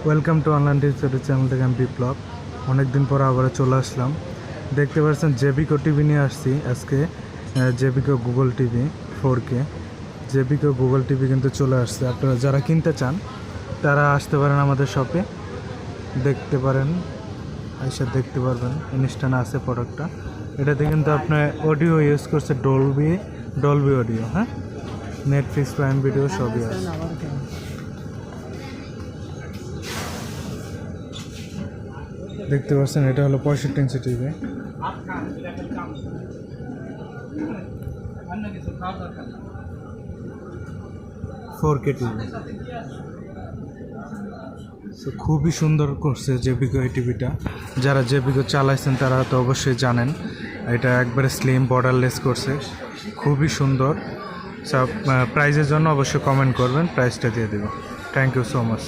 Welcome to online TV channel থেকে আমি বিপ্লব। অনেকদিন পর আবার চলে আসলাম। দেখতে পাচ্ছেন জেবিকো টিভি নিয়ে আসছি আজকে। জেবিকো গুগল টিভি 4K জেবিকো গুগল টিভি কিন্তু চলে আসছে। আপনারা যারা কিনতে চান তারা আসতে পারেন আমাদের শপে, দেখতে পারেন, এসে দেখতে পারবেন। ইনস্ট্যান্ট আছে প্রোডাক্টটা। এটাতে কিন্তু আপনার অডিও ইউজ করছে ডলবি অডিও, হ্যাঁ, নেটফ্লিক্স, প্রাইম ভিডিও সবই আছে। দেখতে পাচ্ছেন এটা হলো 65 ইঞ্চি টিভি। টিভি খুবই সুন্দর করছে জেবিকো এই টিভিটা। যারা জেবিকো চালাইছেন তারা তো অবশ্যই জানেন। এটা একবারে স্লিম বর্ডারলেস করছে, খুবই সুন্দর। সব প্রাইজের জন্য অবশ্যই কমেন্ট করবেন, প্রাইসটা দিয়ে দেবো। Thank you so much.